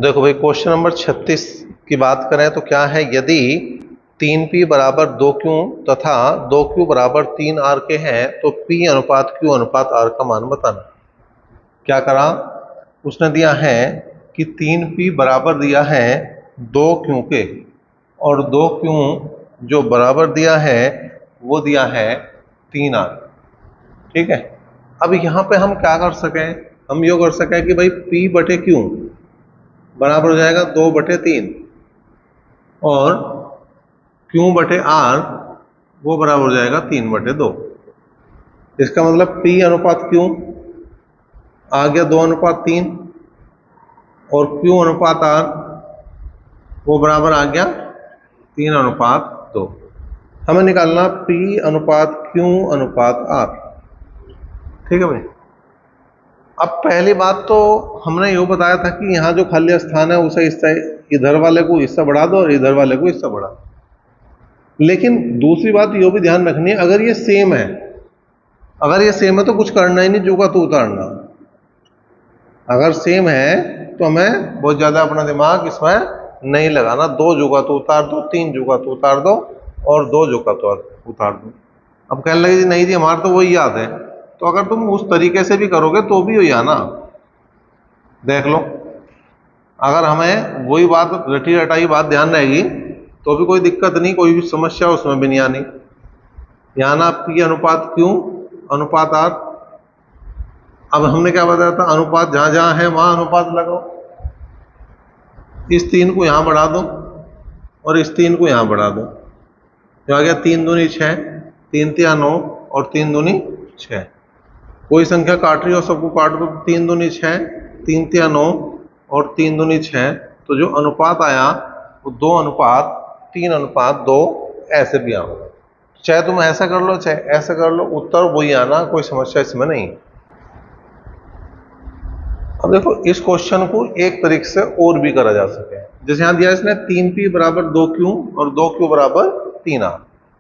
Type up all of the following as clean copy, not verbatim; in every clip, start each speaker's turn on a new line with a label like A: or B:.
A: देखो भाई, question number 36 की बात करें तो क्या है, यदि 3p बराबर 2q तथा 2q बराबर 3r के हैं तो p अनुपात q अनुपात r का मान बताना। क्या करा उसने, दिया है कि 3p बराबर दिया है 2q के, और 2q जो बराबर दिया है वो दिया है 3r। ठीक है, अब यहाँ पे हम क्या कर सकें, हम ये कर सकें कि भाई p बटे q बराबर हो जाएगा 2/3, और Q बटे R वो बराबर हो जाएगा 3/2। इसका मतलब P अनुपात Q आ गया 2/3, और Q अनुपात R वो बराबर आ गया 3/2। हमें निकालना P अनुपात Q अनुपात R। ठीक है भाई, अब पहली बात तो हमने ये बताया था कि यहाँ जो खाली स्थान है उसे हिस्सा, इधर वाले को हिस्सा बढ़ा दो और इधर वाले को हिस्सा बढ़ा दो। लेकिन दूसरी बात ये भी ध्यान रखनी है, अगर ये सेम है, अगर ये सेम है तो कुछ करना ही नहीं, जो का तो उतारना। अगर सेम है तो हमें बहुत ज्यादा अपना दिमाग इसमें नहीं लगाना। 2 जुगा तो उतार दो, 3 जुगा तो उतार दो, और 2 जुगा तो उतार दो। अब कहने लगे जी नहीं जी हमारा तो वही याद है, तो अगर तुम उस तरीके से भी करोगे तो भी वही आना। देख लो, अगर हमें वही बात रटी रटाई बात ध्यान रहेगी तो भी कोई दिक्कत नहीं, कोई भी समस्या उसमें भी नहीं आनी। यहाँ ना P अनुपात Q अनुपात R। अब हमने क्या बताया था, अनुपात जहां जहां है वहां अनुपात लगाओ। इस 3 को यहां बढ़ा दो और इस 3 को यहां बढ़ा दो, जो आ गया 3 दूनी 6, 3 तिया 9 और 3 दूनी 6। कोई संख्या काट रही हो सबको काट दो, 3 दूनी 6, 3 तिया 9 और 3 दूनी 6। तो जो अनुपात आया वो 2/3/2 ऐसे भी आऊंगा। चाहे तुम ऐसा कर लो चाहे ऐसा कर लो, उत्तर वही आना, कोई समस्या इसमें नहीं। अब देखो, इस क्वेश्चन को एक तरीके से और भी करा जा सके। जैसे यहां दिया इसने 3p बराबर 2q और 2q बराबर 3r।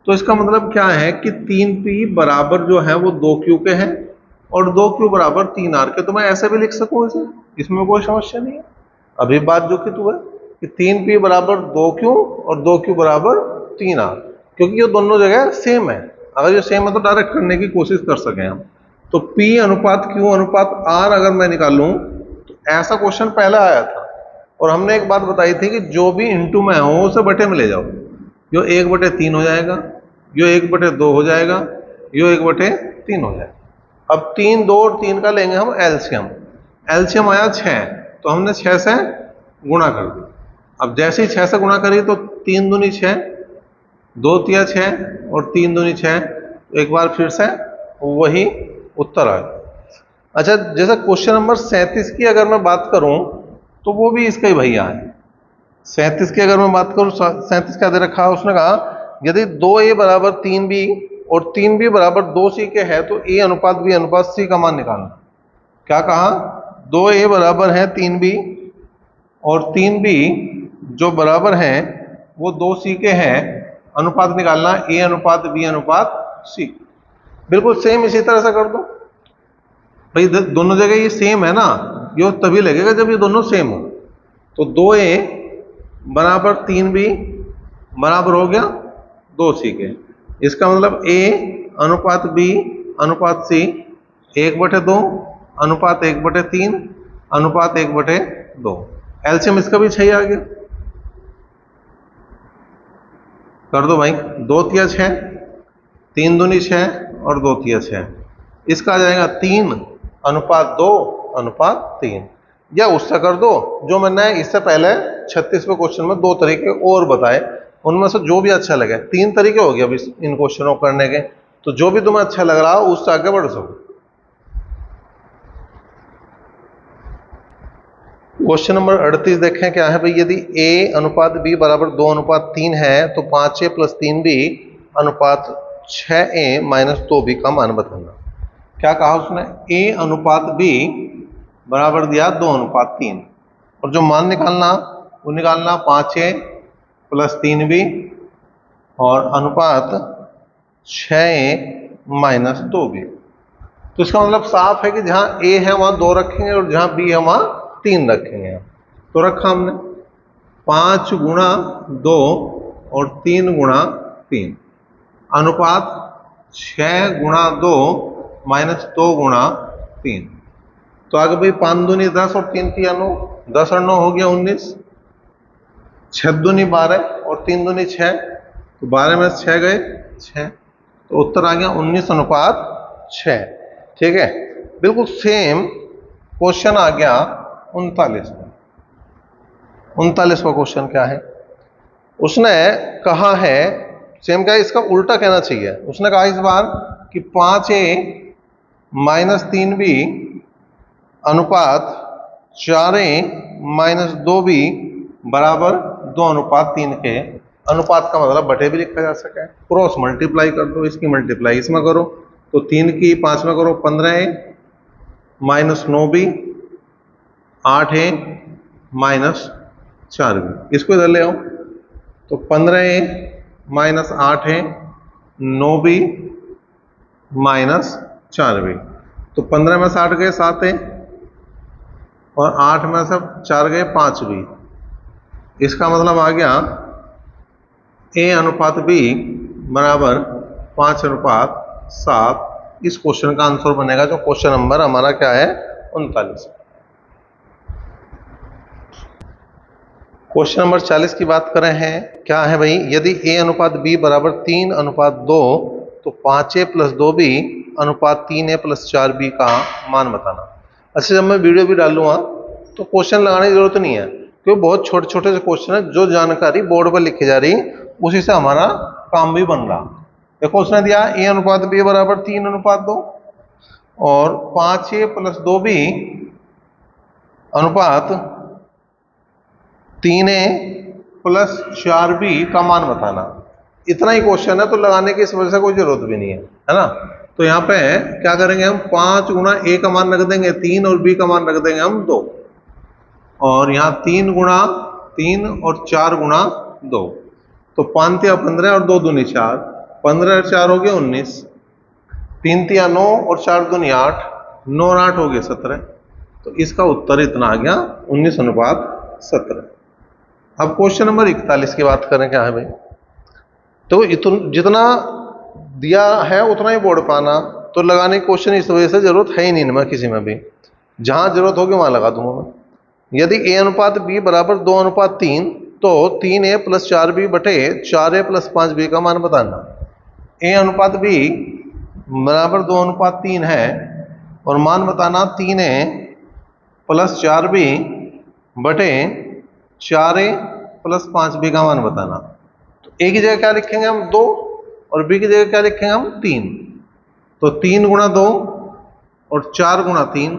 A: तो इसका मतलब क्या है कि 3p बराबर जो है वो 2q के हैं और 2q बराबर 3r के। तो मैं ऐसे भी लिख सकूं इसे, इसमें कोई समस्या नहीं है। अभी बात जो कि तू है कि 3p बराबर 2q और 2q बराबर 3r, क्योंकि ये दोनों जगह सेम है। अगर ये सेम है तो डायरेक्ट करने की कोशिश कर सके हम। तो P अनुपात Q अनुपात R अगर मैं निकालूं तो ऐसा क्वेश्चन पहले आया था, और हमने एक बात बताई थी कि जो भी इंटू में हो उसे बटे में ले जाओ। यो 1/3 हो जाएगा, यो 1/2 हो जाएगा, यो 1/3 हो जाएगा। अब 3, 2 और 3 का लेंगे हम एलसीएम। एलसीएम आया 6, तो हमने 6 से गुणा कर दिया। अब जैसे ही 6 से गुणा करी तो 3 दूनी 6, 2 तिया 6 और 3 दूनी 6। एक बार फिर से वही उत्तर आ गया। अच्छा, जैसे क्वेश्चन नंबर 37 की अगर मैं बात करूं तो वो भी इसका ही भैया है। 37 की अगर मैं बात करूं, 37 क्या दे रखा है उसने, कहा यदि 2a बराबर 3b और 3b बराबर 2c के है तो a अनुपात b अनुपात c का मान निकालना। क्या कहा, 2a बराबर है 3b और 3b जो बराबर है वो 2c के हैं, अनुपात निकालना a अनुपात b अनुपात c। बिल्कुल सेम इसी तरह से कर दो भाई, दोनों जगह ये सेम है ना, ये तभी लगेगा जब ये दोनों सेम हो। तो 2a बराबर 3b बराबर हो गया 2c के। इसका मतलब a अनुपात b अनुपात c 1/2 अनुपात 1/3 अनुपात 1/2। एलसीएम इसका भी 6 आ गया। कर दो भाई, 2 तिया 6, 3 दूनी 6 और 2 तिया 6। इसका आ जाएगा 3 अनुपात 2 अनुपात 3। या उससे कर दो जो मैंने इससे पहले 36वें क्वेश्चन में 2 तरीके और बताए, उनमें से जो भी अच्छा लगे। 3 तरीके हो गए अभी इन क्वेश्चनों को करने के, तो जो भी तुम्हें अच्छा लग रहा हो उससे आगे बढ़ सको। क्वेश्चन नंबर 38 देखें क्या है भाई, यदि a अनुपात b बराबर 2/3 है तो 5a + 3b अनुपात 6a - 2b का मान बताना। क्या कहा उसने, a अनुपात b बराबर दिया 2/3, और जो मान निकालना वो निकालना 5a + 3b और अनुपात 6a - 2b। तो इसका मतलब साफ है कि जहां a है वहां 2 रखेंगे और जहां b है वहां 3 रखेंगे। तो रखा हमने 5 गुणा 2 और 3 गुणा 3 अनुपात 6 गुणा 2 माइनस 2 गुणा 3। तो आगे भाई 5 दूनी 10 और 3 3 9, 10 और 9 हो गया 19, 6 दूनी 12 और 3 दूनी 6, तो 12 में 6 गए 6, तो उत्तर आ गया 19 अनुपात 6। ठीक है, बिल्कुल सेम क्वेश्चन आ गया 39 में। 39 का क्वेश्चन क्या है, उसने कहा है सेम क्या है, इसका उल्टा कहना चाहिए। उसने कहा इस बार कि 5a माइनस 3b अनुपात 4a माइनस 2b बराबर 2 अनुपात 3 के। अनुपात का मतलब बटे भी लिखा जा सके, क्रॉस मल्टीप्लाई कर दो, इसकी मल्टीप्लाई इसमें करो, तो 3 की 5 में करो 15a minus 9b 8a minus 4b, इसको इधर ले आओ, तो 15a minus 8a 9b minus 4b, तो 15 में 60 गए 7a और 8 में से 4 गए 5b। इसका मतलब आ गया a अनुपात b बराबर 5 अनुपात 7। इस क्वेश्चन का आंसर बनेगा, जो क्वेश्चन नंबर हमारा क्या है 39। क्वेश्चन नंबर 40 की बात करें हैं, क्या है भाई, यदि a अनुपात b बराबर 3 अनुपात 2 तो 5a प्लस 2b अनुपात 3a प्लस 4b का मान बताना। अच्छा, जब मैं वीडियो भी डालूंगा तो क्वेश्चन लगाने की जरूरत नहीं है, क्योंकि बहुत छोटे छोटे से क्वेश्चन है, जो जानकारी बोर्ड पर लिखी जा रही उसी से हमारा काम भी बन रहा। देखो उसने दिया a अनुपात b बराबर 3 अनुपात 2 और 5a प्लस 2b अनुपात 3a प्लस 4b का मान बताना। इतना ही क्वेश्चन है, तो लगाने की इस वजह से कोई जरूरत भी नहीं है ना। तो यहाँ पे क्या करेंगे हम, 5 गुणा a का मान रख देंगे 3 और b का मान रख देंगे हम 2, और यहाँ 3 गुणा 3 और 4 गुणा 2, तो 5 या 15 और 2 दूनी 4, 15 और 4 हो गए 19, 3 तिया 9 और 4 दूनी 8, 9 और 8 हो गए 17। तो इसका उत्तर इतना आ गया 19 अनुपात 17। अब क्वेश्चन नंबर 41 की बात करें, क्या है भाई, तो जितना दिया है उतना ही बोर्ड पाना, तो लगाने की क्वेश्चन इस वजह से जरूरत है ही नहीं मैं किसी में भी, जहां जरूरत होगी वहां लगा दूंगा मैं। यदि a अनुपात b बराबर 2 अनुपात 3 तो 3a प्लस 4b बटे 4a प्लस 5b का मान बताना। a अनुपात b बराबर 2 अनुपात 3 है और मान बताना 3a प्लस 4b बटे 4a प्लस 5b का मान बताना। तो a की जगह क्या लिखेंगे हम 2 और b की जगह क्या लिखेंगे हम 3, तो 3 गुणा 2 और 4 गुणा 3,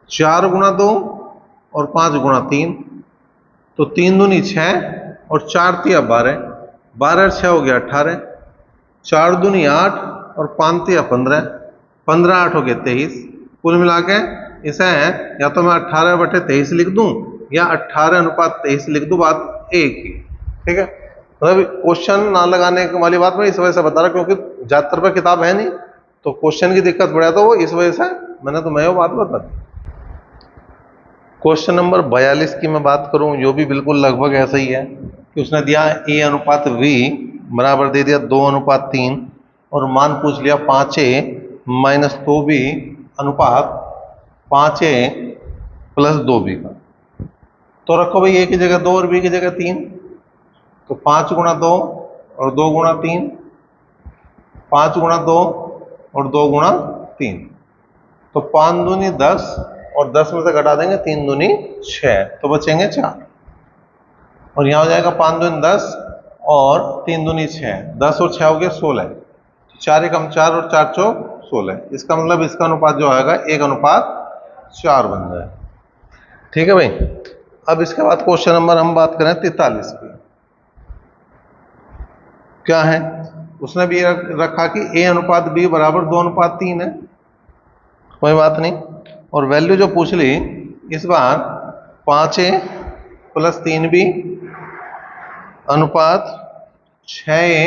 A: 4 गुणा 2 और 5 गुणा 3, तो 3 दूनी 6 और 4 तिया 12, 12 और 6 हो गया 18, 4 दूनी 8 और 5 तिया 15, 15 8 हो गया 23। कुल मिला के इसे या तो मैं 18 बटे 23 लिख दूं या 18 अनुपात 23 लिख दूं, बात एक ही। ठीक है, मतलब क्वेश्चन ना लगाने वाली बात मैं इस वजह से बता रहा, क्योंकि ज्यादातर पर किताब है नहीं, तो क्वेश्चन की दिक्कत पड़ा, तो वो इस वजह से मैंने तुम्हें वो बात बता दी। क्वेश्चन नंबर 42 की मैं बात करूं, जो भी बिल्कुल लगभग ऐसा ही है कि उसने दिया a अनुपात v बराबर दे दिया 2 अनुपात 3 और मान पूछ लिया 5a माइनस 2b अनुपात 5a प्लस 2b का। तो रखो भाई a की जगह 2 और b की जगह 3, तो 5 गुणा 2 और 2 गुणा 3, 5 गुणा 2 और 2 गुणा 3, तो 5 दूनी 10 और 10 में से घटा देंगे 3 दूनी 6, तो बचेंगे 4, और यहाँ हो जाएगा 5 दूनी 10 और 3 दूनी 6, 10 और 6 हो गया 16, 4 एकम 4 और 4 चौक 16। इसका मतलब इसका अनुपात जो आएगा 1 अनुपात 4 बन जाए। ठीक है भाई, अब इसके बाद क्वेश्चन नंबर हम बात करें 43 की। क्या है, उसने भी रखा कि a अनुपात b बराबर 2 अनुपात 3 है, कोई बात नहीं, और वैल्यू जो पूछ ली इस बार 5a प्लस 3b अनुपात 6a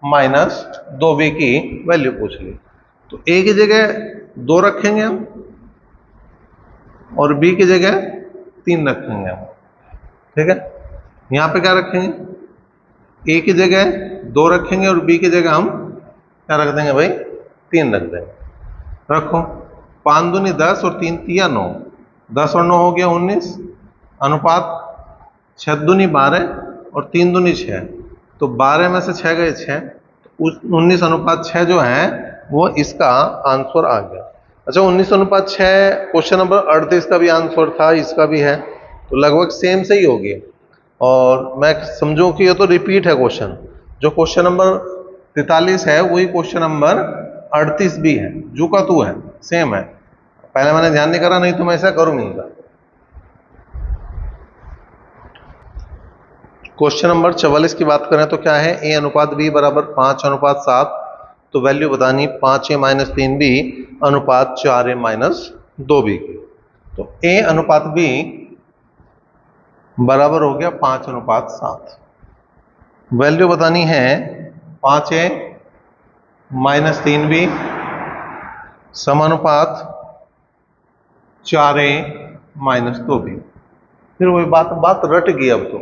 A: माइनस 2b की वैल्यू पूछ ली। तो a की जगह 2 रखेंगे हम और b की जगह 3 रखेंगे हम, ठीक है। यहाँ पे क्या रखेंगे, ए की जगह 2 रखेंगे और बी की जगह हम क्या रख देंगे भाई, 3 रख देंगे। रखो, 5 दूनी 10 और 3 तिया 9, 10 और 9 हो गया 19, अनुपात 6 दूनी 12 और 3 दूनी 6, तो 12 में से 6 गए 6, तो 19 अनुपात 6 जो है वो इसका आंसर आ गया। अच्छा, 19 अनुपात 6 क्वेश्चन नंबर 38 का भी आंसर था, इसका भी है, तो लगभग सेम से ही होगी। और मैं समझूं कि ये तो रिपीट है क्वेश्चन, जो क्वेश्चन नंबर 43 है वही क्वेश्चन नंबर 38 भी है, जू का तू है, सेम है। पहले मैंने ध्यान नहीं करा, नहीं तो मैं ऐसा करूंगा। क्वेश्चन नंबर 44 की बात करें तो क्या है, ए अनुपात बी बराबर 5 अनुपात 7, तो वैल्यू बतानी 5a माइनस 3b अनुपात 4a माइनस 2b की। तो ए अनुपात बी बराबर हो गया 5 अनुपात 7, वैल्यू बतानी है 5a minus 3b समानुपात 4a minus 2b। फिर वही बात रट गई। अब तो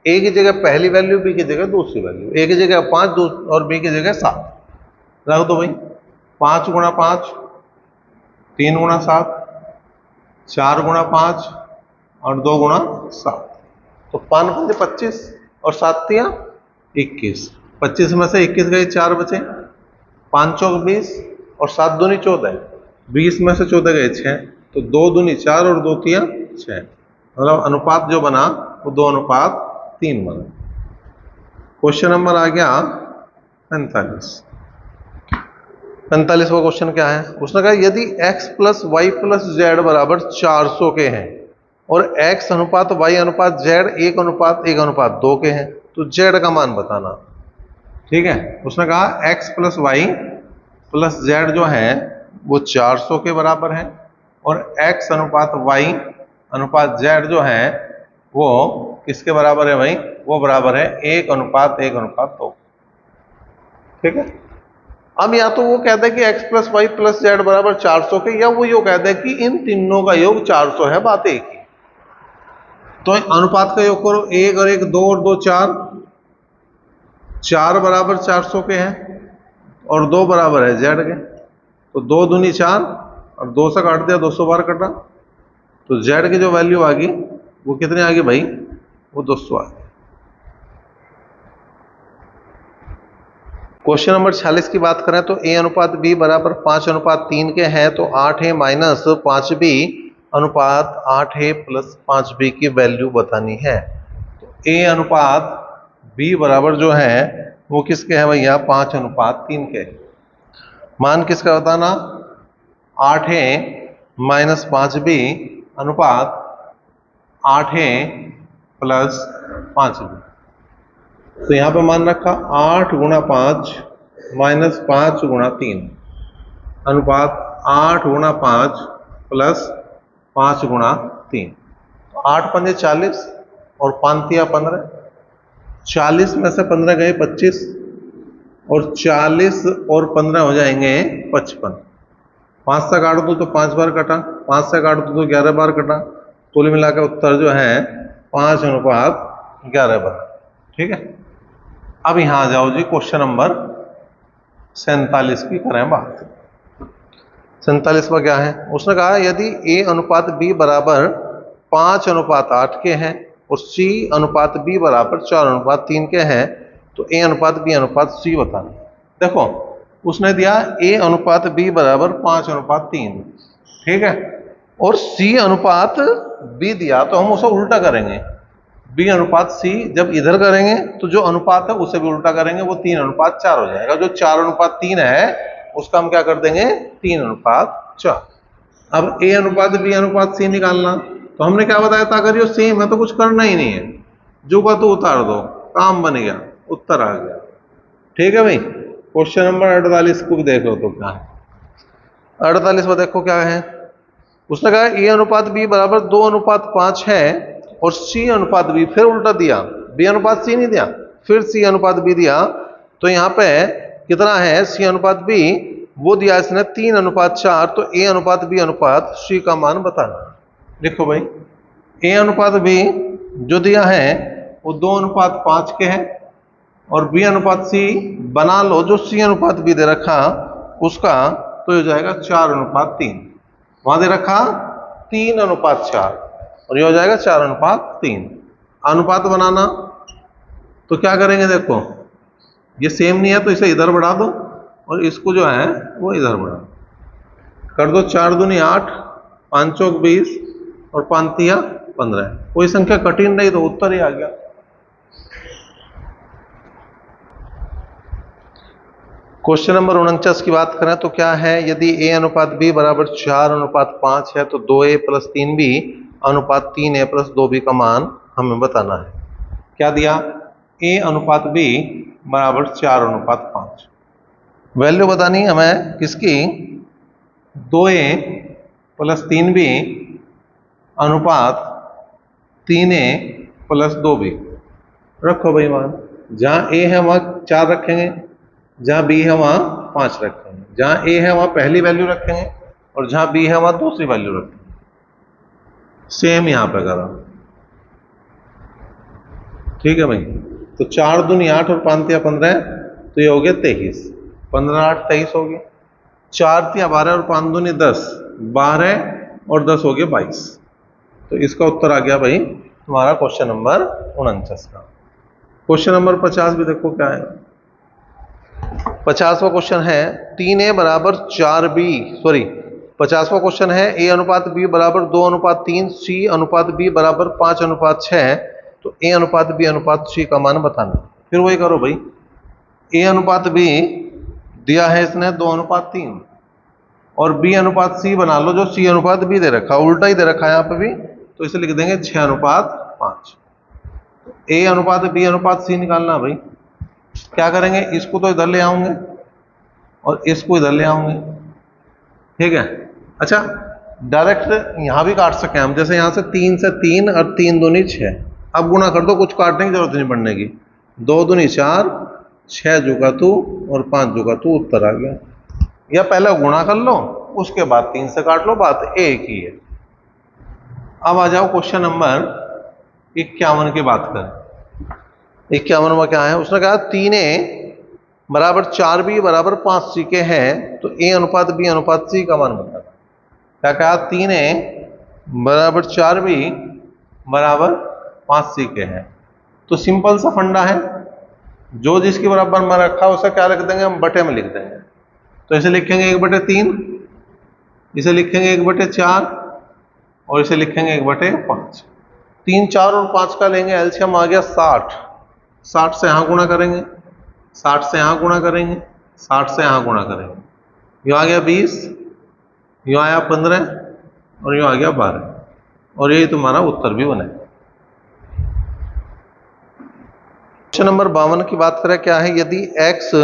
A: ए की जगह पहली वैल्यू, बी की जगह दूसरी वैल्यू, ए की जगह 5 और बी की जगह 7 रख दो भाई। 5 गुणा 5 3 गुणा 7, 4 गुणा 5 और 2 गुणा 7, तो 5 पंजे 25 और 7 तिया 21, 25 में से 21 गए 4 बचे, 5 चौक 20 और 7 दूनी 14, 20 में से 14 गए 6, तो 2 दूनी 4 और 2 तिया 6, मतलब अनुपात जो बना वो 2 अनुपात 3 बना। क्वेश्चन नंबर आ गया 45। 45वां क्वेश्चन क्या है, उसने कहा यदि x plus Y plus Z बराबर 400 के हैं और x अनुपात y अनुपात z 1:1:2 के हैं, तो z का मान बताना। ठीक है, उसने कहा x plus Y plus Z जो है वो 400 के बराबर है और x अनुपात y अनुपात z जो है वो किसके बराबर है भाई, वो बराबर है 1:1:2। ठीक है, अब या तो वो कहता है कि x plus Y plus Z बराबर 400 के, या वो यो कहता है कि इन तीनों का योग 400 है, बात एक ही। तो अनुपात का योग करो, 1 और 1 2 और 2 4, 4 बराबर 400 के हैं और 2 बराबर है जेड के, तो 2 दूनी 4 और 2 से काट दिया 200 बार कटा, तो जेड की जो वैल्यू आ गई वो कितनी आ गई भाई, वो 200 आ गई। क्वेश्चन नंबर 46 की बात करें तो a अनुपात b बराबर 5:3 के हैं, तो 8a माइनस 5b अनुपात 8a प्लस 5b की वैल्यू बतानी है। तो a अनुपात b बराबर जो है वो किसके हैं भैया, 5:3 के। मान किसका बताना, 8a माइनस 5b अनुपात 8a प्लस 5b। तो यहां पे मान रखा 8 गुणा 5 माइनस 5 गुणा 3 अनुपात 8 गुणा 5 प्लस 5 गुणा 3, 8 पंजे 40 और 5 तिया 15, 40 में से 15 गए 25 और 40 और 15 हो जाएंगे 55। 5 से काट दो तो 5 बार कटा, 5 से काट दो तो 11 बार कटा, कुल मिलाकर उत्तर जो है 5:11 बार। ठीक है, अब यहां आ जाओ जी, क्वेश्चन नंबर 47 की करें बात। 47वां क्या है, उसने कहा यदि a अनुपात b बराबर 5:8 के हैं और c अनुपात b बराबर 4:3 के हैं, तो a अनुपात b अनुपात c बताना। देखो उसने दिया a अनुपात b बराबर 5:3, ठीक है, और c अनुपात b दिया, तो हम उसे उल्टा करेंगे। b अनुपात c जब इधर करेंगे तो जो अनुपात है उसे भी उल्टा करेंगे, वो 3:4 हो जाएगा। जो 4:3 है उसका हम क्या कर देंगे, 3:4। अब a अनुपात b अनुपात c निकालना, तो हमने क्या बताया था, अगर ये सेम है तो कुछ करना ही नहीं है, जो का तो उतार दो, काम बन गया, उत्तर आ गया। ठीक है भाई, क्वेश्चन नंबर 48 को भी देख लो तो क्या है। 48 में देखो क्या है, उसने कहा a अनुपात b बराबर 2:5 है और c अनुपात b, फिर उल्टा दिया, b अनुपात c नहीं दिया, फिर c अनुपात b दिया, तो यहाँ पे कितना है c अनुपात b, वो दिया इसने 3:4, तो a अनुपात b अनुपात c का मान बताना। लिखो भाई, ए अनुपात बी जो दिया है वो 2:5 के है, और बी अनुपात सी बना लो जो सी अनुपात बी दे रखा उसका, तो हो जाएगा 4:3। वहां दे रखा 3:4 और ये हो जाएगा 4:3। अनुपात बनाना तो क्या करेंगे, देखो ये सेम नहीं है तो इसे इधर बढ़ा दो और इसको जो है वो इधर बढ़ा कर दो। 4 दूनी 8, 5 चौक 20 और 5 तिया 15। कोई संख्या कठिन नहीं तो उत्तर ही आ गया। क्वेश्चन नंबर 49 की बात करें तो क्या है, यदि a अनुपात b बराबर 4:5 है तो 2a + 3b अनुपात 3a + 2b का मान हमें बताना है। क्या दिया, a अनुपात b बराबर 4:5। वैल्यू बतानी है हमें किसकी, 2a + 3b अनुपात 3a + 2b। रखो भाई मान, जहां a है वहां 4 रखेंगे, जहां b है वहां 5 रखेंगे, जहां a है वहां पहली वैल्यू रखेंगे और जहां b है वहां दूसरी वैल्यू रखेंगे। सेम यहां पे करा, ठीक है भाई। तो 4 दूनी 8 और 5 तिया 15, तो ये हो गया 23। 15 8 23 हो गया। 4 तिया 12 और 5 दूनी 10, 12 और 10 हो गया 22। तो इसका उत्तर आ गया भाई तुम्हारा क्वेश्चन नंबर 49 का। क्वेश्चन नंबर 50 भी देखो क्या है। 50वां क्वेश्चन है 3a बराबर 4b, सॉरी 50वां क्वेश्चन है a अनुपात b बराबर 2:3, c अनुपात b बराबर 5:6, तो a अनुपात b अनुपात c का मान बताना। फिर वही करो भाई, a अनुपात b दिया है इसने 2:3 और b अनुपात c बना लो जो c अनुपात b दे रखा, उल्टा ही दे रखा है यहाँ पे भी, तो इसे लिख देंगे 6:5। a अनुपात b अनुपात c निकालना भाई। क्या करेंगे, इसको तो इधर ले आऊंगे और इसको इधर ले आऊंगे, ठीक है। अच्छा डायरेक्ट यहां भी काट सके हम, जैसे यहां से 3 से 3 और 3 दूनी 6। अब गुणा कर दो, कुछ काटने की जरूरत नहीं पड़ने की। 2 दूनी 4, 6 जुगा तू और 5 जुगा तू, उत्तर आ गया। या पहले गुणा कर लो उसके बाद 3 से काट लो, बात एक ही है। अब आ जाओ क्वेश्चन नंबर 51 की बात करें। 51 में क्या है, उसने कहा 3a बराबर 4b बराबर 5c के हैं, तो a अनुपात b अनुपात c का मान बताना। क्या कहा, 3a बराबर 4b बराबर 5c के हैं। तो सिंपल सा फंडा है, जो जिसके बराबर में रखा उसे क्या लिख देंगे, हम बटे में लिख देंगे। तो इसे लिखेंगे 1/3, इसे लिखेंगे 1/4 और इसे लिखेंगे 1/5। 3 4 और 5 का लेंगे एलसीएम, आ गया 60। 60 से यहाँ गुणा करेंगे, 60 से यहाँ गुणा करेंगे, 60 से यहाँ गुणा करेंगे, यो आ गया 20, यो आया 15 और यो आ गया 12, और यही तुम्हारा उत्तर भी बने। क्वेश्चन नंबर 52 की बात करें, क्या है, यदि x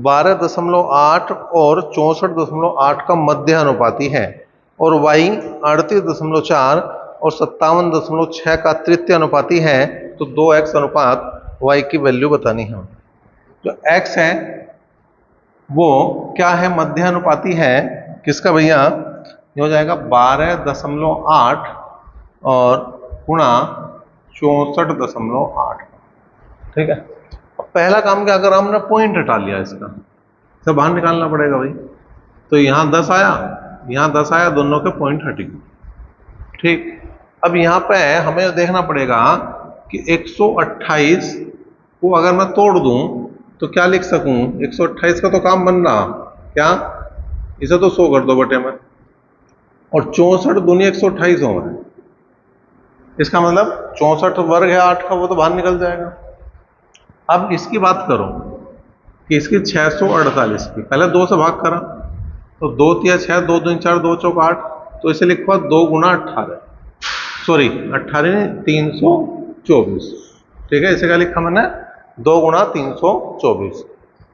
A: 12.8 और 64.8 का मध्य अनुपाती है और y 38.4 और 57.6 का तृतीय अनुपाती है, तो 2x अनुपात y की वैल्यू बतानी है। जो x है वो क्या है, मध्य अनुपाती है किसका भैया, ये हो जाएगा 12.8 और गुणा 64.8, ठीक है। अब पहला काम क्या, अगर हमने पॉइंट हटा लिया इसका, इसे बाहर निकालना पड़ेगा भाई। तो यहाँ 10 आया, यहाँ 10 आया, दोनों के पॉइंट हट गए, ठीक। अब यहाँ पे हमें देखना पड़ेगा कि 128 को अगर मैं तोड़ दूं तो क्या लिख सकूं, 128 का तो काम बन रहा, क्या, इसे तो 100 कर दो बटे में, और 64 दूनी 128 हो गए। इसका मतलब 64 वर्ग है 8 का, वो तो बाहर निकल जाएगा। अब इसकी बात करो कि इसकी 648 की, पहले 2 से भाग करा तो 2 तिया 6, 2 दूनी 4, 2 चौक 8, तो इसे लिखो 2 गुना 18, सॉरी 18 नहीं 324, ठीक है। इसे क्या लिखा मैंने, 2 गुना 324।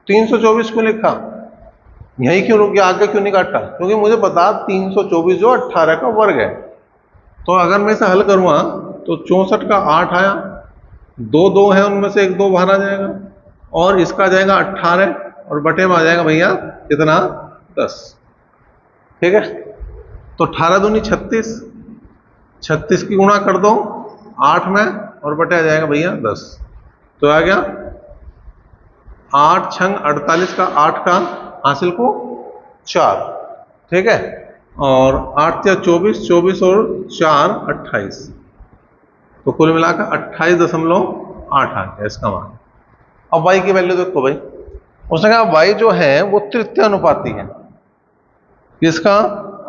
A: 324 क्यों लिखा, यही क्यों रुक गया, आगे क्यों नहीं काटा, क्योंकि मुझे पता 324 जो 18 का वर्ग है। तो अगर मैं इसे हल करूँगा तो 64 का 8 आया, 2 2 है उनमें से एक 2 बाहर आ जाएगा, और इसका आ जाएगा 18 और बटे में आ जाएगा भैया कितना, 10, ठीक है। तो 18 दूनी 36 36 की गुणा कर दो 8 में और बटे आ जाएगा भैया 10। तो आ गया 8 छंग 48 का 8 का हासिल को 4, ठीक है। और 8 या 24, 24 और 4 28, तो कुल मिलाकर 28.8 आ गया इसका मान। अब y की वैल्यू देखो भाई, उसने कहा y जो है वो तृतीय अनुपाती है किसका,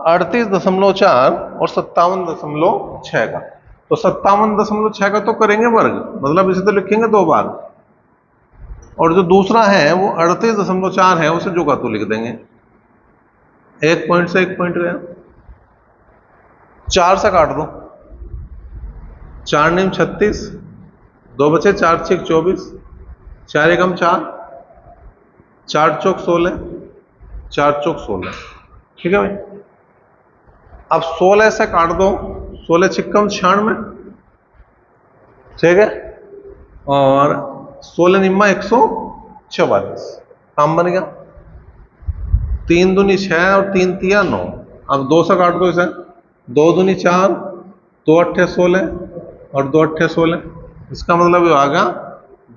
A: 38.4 और 57.6 का। तो 57.6 का तो करेंगे वर्ग, मतलब इसे तो लिखेंगे 2 बार, और जो दूसरा है वो 38.4 है उसे जो का तो लिख देंगे। एक पॉइंट से एक पॉइंट गया, 4 से काट दो, 4 नीम 36, 2 बचे 4 6 24, 4 एकम 4, 4 चौक 16, 4 चौक 16, ठीक है भाई। अब 16 से काट दो, 16 छिक्कम 96, ठीक है, और 16 निम्मा 144, काम बन गया। 3 दूनी 6 और 3 तिया 9। अब 2 से काट दो इसे, 2 दूनी 4, 2 अट्ठे 16 और 2 अट्ठे 16, इसका मतलब ये आ गया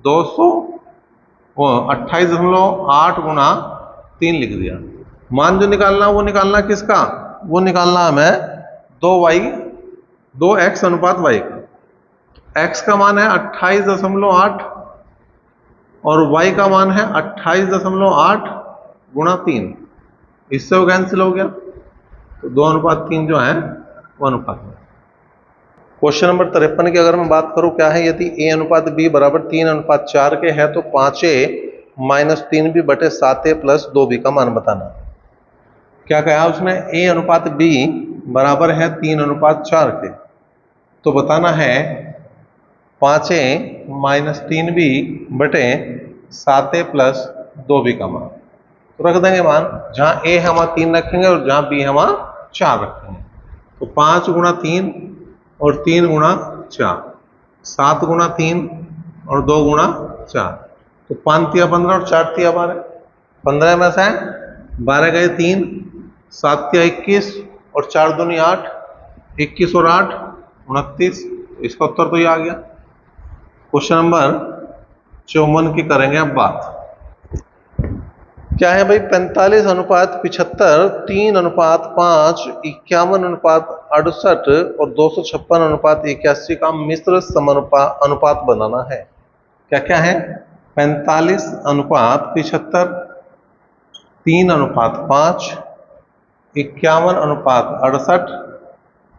A: 228.8 गुणा 3 लिख दिया। मान जो निकालना वो निकालना किसका, वो निकालना हमें 2x अनुपात y का। x का मान है 28.8 और y का मान है 28.8 गुणा 3, इससे वो कैंसिल हो गया, तो 2:3 जो है वो अनुपात है। क्वेश्चन नंबर 53 की अगर मैं बात करूं, क्या है, यदि a अनुपात b बराबर 3:4 के है तो 5a माइनस 3b बटे 7a प्लस 2b का मान बताना। क्या कहा उसने, a अनुपात b बराबर है 3:4 के, तो बताना है 5a माइनस 3b बटे 7a प्लस 2b का मान। तो रख देंगे मान, जहां a है वहां 3 रखेंगे और जहां b है वहां 4 रखेंगे। तो 5 गुणा 3 और 3 गुणा 4, 7 गुणा 3 और 2 गुणा 4, तो 5 तिया 15 और 4 तिया 12, 15 में से 12 गए 3, 7 तिया 21 और 4 दूनी 8, 21 और 8 29, इसका उत्तर तो ये आ गया। क्वेश्चन नंबर 54 की करेंगे अब बात। क्या है भाई, 45:75, 3:5, 51:68 और 256:81 का मिश्र अनुपात बनाना है। क्या क्या है, 45:75, 3:5, 51:68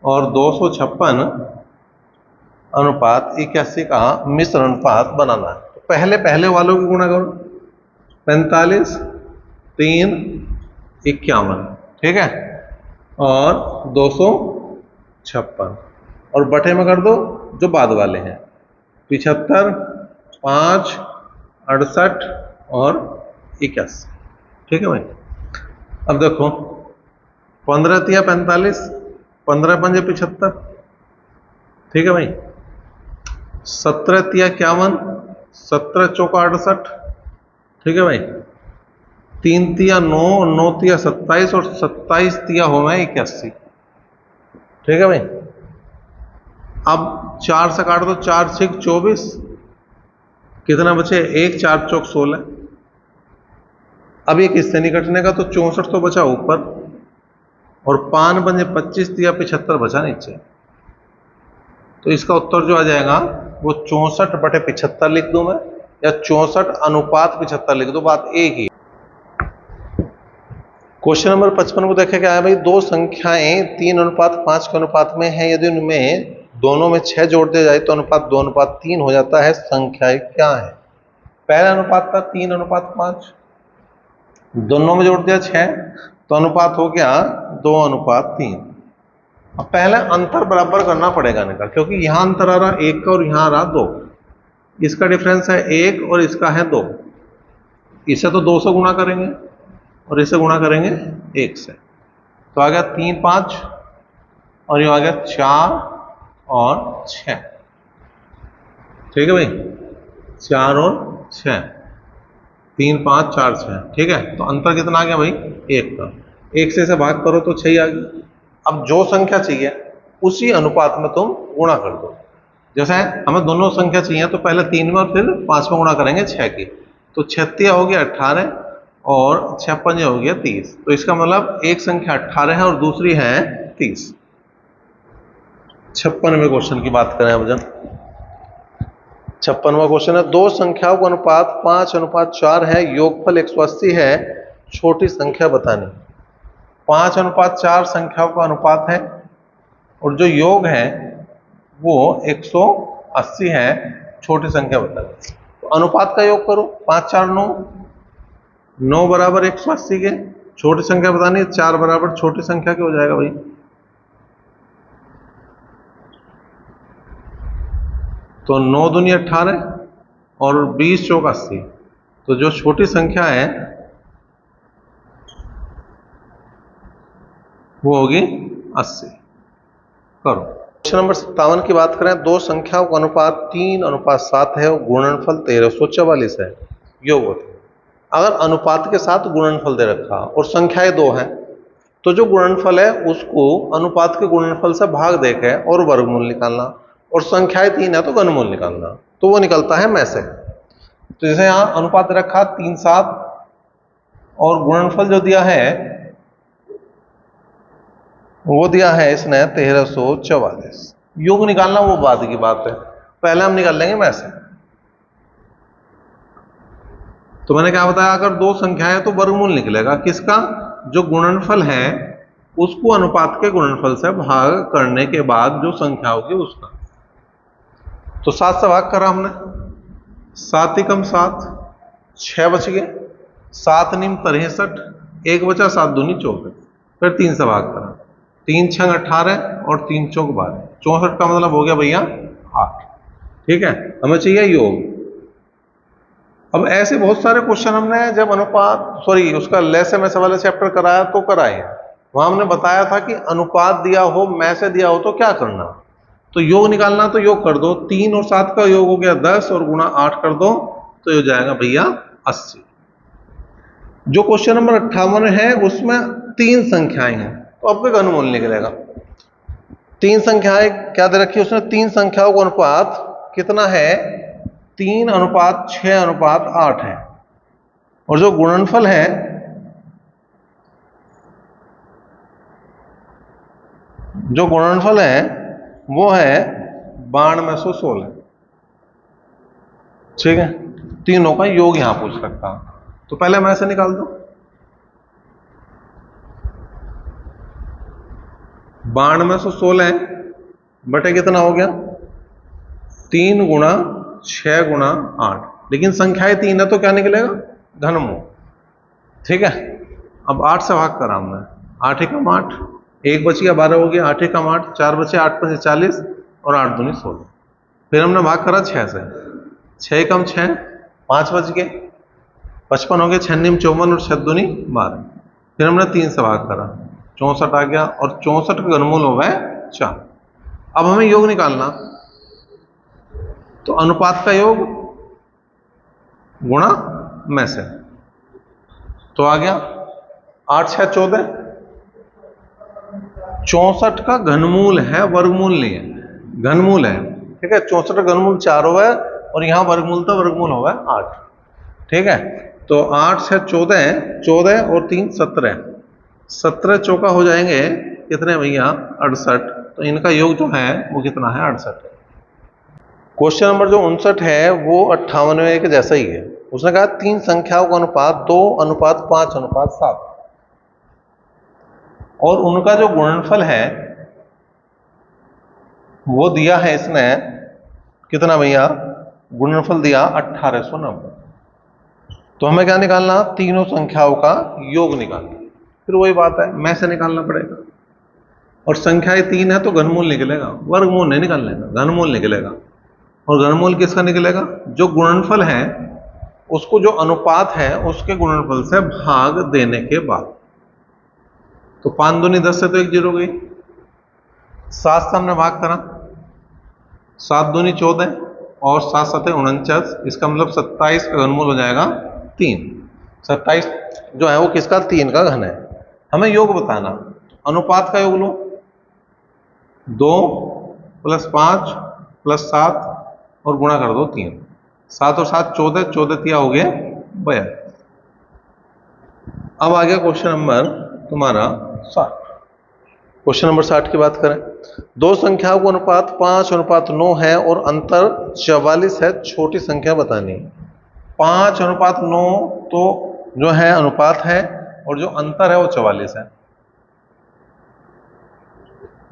A: और 256:81 का मिश्र अनुपात बनाना है। तो पहले पहले वालों की गुणा करो, 45, 3, 51, ठीक है, और 256, और बटे में कर दो जो बाद वाले हैं, 75, 5, 68 और 81, ठीक है भाई। अब देखो 15 तिया 45, 15 पंजे 75, ठीक है भाई, 17 तिया 51, 17 चौका 68, ठीक है भाई, 3 तिया 9, 9 तिया 27 और 27 तिया हो गए 81, ठीक है भाई। अब 4 से काट दो, 4 6 24, कितना बचे 1, 4 चौक 16। अब ये किससे नहीं कटने का, तो 64 तो बचा ऊपर और 5 पंजे 25 तिया 75 बचा नीचे। तो इसका उत्तर जो आ जाएगा वो 64/75 लिख दूं मैं, या 64:75 लिख दो, बात एक ही। क्वेश्चन नंबर 55 को देखें, क्या है भाई, दो संख्याएं 3:5 के अनुपात में है, यदि उनमें दोनों में 6 जोड़ दिया जाए तो अनुपात 2:3 हो जाता है, संख्याएं क्या है। पहला अनुपात था 3:5, दोनों में जोड़ दिया 6 तो अनुपात हो गया 2:3। अब पहले अंतर बराबर करना पड़ेगा इनका, क्योंकि यहां अंतर आ रहा 1 का और यहां आ रहा 2, इसका डिफरेंस है 1 और इसका है 2, इसे तो 2 से गुणा करेंगे और इसे गुणा करेंगे 1 से, तो आ गया 3 5 और ये आ गया 4 और 6, ठीक है भाई, 4 और 6, 3 5 4 6, ठीक है। तो अंतर कितना आ गया भाई, 1 का, 1 से इसे भाग करो तो 6 आ गया। अब जो संख्या चाहिए उसी अनुपात में तुम गुणा कर दो। जैसे हमें दोनों संख्या चाहिए तो पहले 3 में और फिर 5 में गुणा करेंगे 6 की, तो 36 हो गया 18 और 56 हो गया 30। तो इसका मतलब एक संख्या 18 है और दूसरी है 30। 56वें क्वेश्चन की बात करें अब जब 56वां क्वेश्चन है, दो संख्याओं का अनुपात 5:4 है, योगफल 180 है, छोटी संख्या बतानी। 5:4 संख्याओं का अनुपात है और जो योग है वो 180 है, छोटी संख्या बतानी। तो अनुपात का योग करो, 5 4 9, 9 बराबर 180 के, छोटी संख्या बतानी है, 4 बराबर छोटी संख्या के हो जाएगा भाई। तो 9 दूनी 18 और 20 चौक 80, तो जो छोटी संख्या है वो होगी 80। करो। क्वेश्चन नंबर 57 की बात करें, दो संख्याओं का अनुपात 3:7 है और गुणनफल 1344 है, योग होता है। अगर अनुपात के साथ गुणनफल दे रखा और संख्याएं दो हैं तो जो गुणनफल है उसको अनुपात के गुणनफल से भाग देकर और वर्गमूल निकालना, और संख्याएं 3 है तो घनमूल निकालना, तो वो निकलता है में से। तो जैसे यहां अनुपात रखा 3 7 और गुणनफल जो दिया है वो दिया है इसने 1344। योग निकालना वो बाद की बात है, पहले हम निकाल लेंगे में से। तो मैंने क्या बताया, अगर दो संख्याएं तो वर्गमूल निकलेगा किसका, जो गुणनफल है उसको अनुपात के गुणनफल से भाग करने के बाद जो संख्या होगी उसका। तो 7 से भाग करा हमने, 7 × 7 6 बच गए, 7 × 9 63, 1 बचा, 7 दूनी 64, फिर 3 से भाग करा, 3 6 18 और 3 चौक 12, 64 का मतलब हो गया भैया 8। ठीक है, हमें चाहिए योग। अब ऐसे बहुत सारे क्वेश्चन हमने जब अनुपात उसका लेस में से वाले चैप्टर कराया तो कराए, वहां हमने बताया था कि अनुपात दिया हो में से दिया हो तो क्या करना। तो योग निकालना, तो योग कर दो, 3 और 7 का योग हो गया 10 और गुणा 8 कर दो तो हो जाएगा भैया 80। जो क्वेश्चन नंबर 58 है उसमें 3 संख्याएं हैं तो आपका घनमूल निकलेगा। 3 संख्याएं क्या दे रखी है उसने, 3 संख्याओं का अनुपात कितना है, 3:6:8 है, और जो गुणनफल है वो है 9216। ठीक है, तीनों का योग यहां पूछ रखा, तो पहले मैं ऐसे निकाल दो, 9216 बटे कितना हो गया, 3 × 6 × 8, लेकिन संख्याएं 3 है तो क्या निकलेगा, घनमूल। ठीक है, अब 8 से भाग करा हमने, 8 × 8, 1 बच गया, 12 हो गया, 8 × 8 4 बचे, 8 × 5 40 और 8 दूनी 16। फिर हमने भाग करा 6 से, 6 × 6 5 बच गए, 55 हो गए, 6 × 54 और 6 दूनी 12। फिर हमने 3 से भाग करा, 64 आ गया, और 64 का घनमूल हो गए 4। अब हमें योग निकालना, तो अनुपात का योग गुणा में से, तो आ गया 8 6 14, 64 का घनमूल है, वर्गमूल नहीं है, घनमूल है। ठीक है, 64 का घनमूल 4 हुआ है और यहां वर्गमूल था, वर्गमूल हुआ है 8। ठीक है, तो 8 6 14, 14 और 3 17, 17 चौका हो जाएंगे कितने भैया 68, तो इनका योग जो है वो कितना है 68। क्वेश्चन नंबर जो 59 है वो 58वें के जैसा ही है। उसने कहा 3 संख्याओं का अनुपात 2:5:7 और उनका जो गुणनफल है वो दिया है इसने कितना भैया, गुणनफल दिया 1890। तो हमें क्या निकालना, तीनों संख्याओं का योग निकालना। फिर वही बात है, में से निकालना पड़ेगा, और संख्याएं 3 है तो घनमूल निकलेगा, वर्गमूल नहीं निकालने का, घनमूल निकलेगा। और घनमूल किसका निकलेगा, जो गुणनफल है उसको जो अनुपात है उसके गुणनफल से भाग देने के बाद। तो 5 दूनी 10 से तो 1 0 गई, 7 से हमने भाग करा, 7 दूनी 14 और 7 7 49, इसका मतलब 27 का घनमूल हो जाएगा 3। 27 जो है वो किसका, 3 का घन है। हमें योग बताना, अनुपात का योग लो, 2 + 5 + 7 और गुणा कर दो 3। 7 और 7 14, 14 तिया हो गए 42। अब आ गया क्वेश्चन नंबर तुम्हारा 60। क्वेश्चन नंबर 60 की बात करें, दो संख्याओं का अनुपात 5:9 है और अंतर 44 है, छोटी संख्या बतानी है। 5:9 तो जो है अनुपात है और जो अंतर है वो 44 है।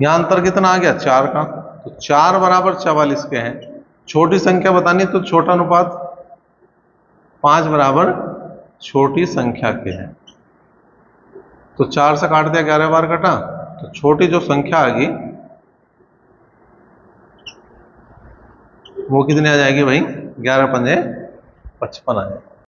A: यहां अंतर कितना आ गया 4 का, तो 4 = 44 के हैं। छोटी संख्या बतानी तो छोटा अनुपात 5 = छोटी संख्या के हैं। तो 4 से काट दिया, 11 बार कटा, तो छोटी जो संख्या आ गई वो कितनी आ जाएगी भाई, 11×5 = 55 आ जाएगी।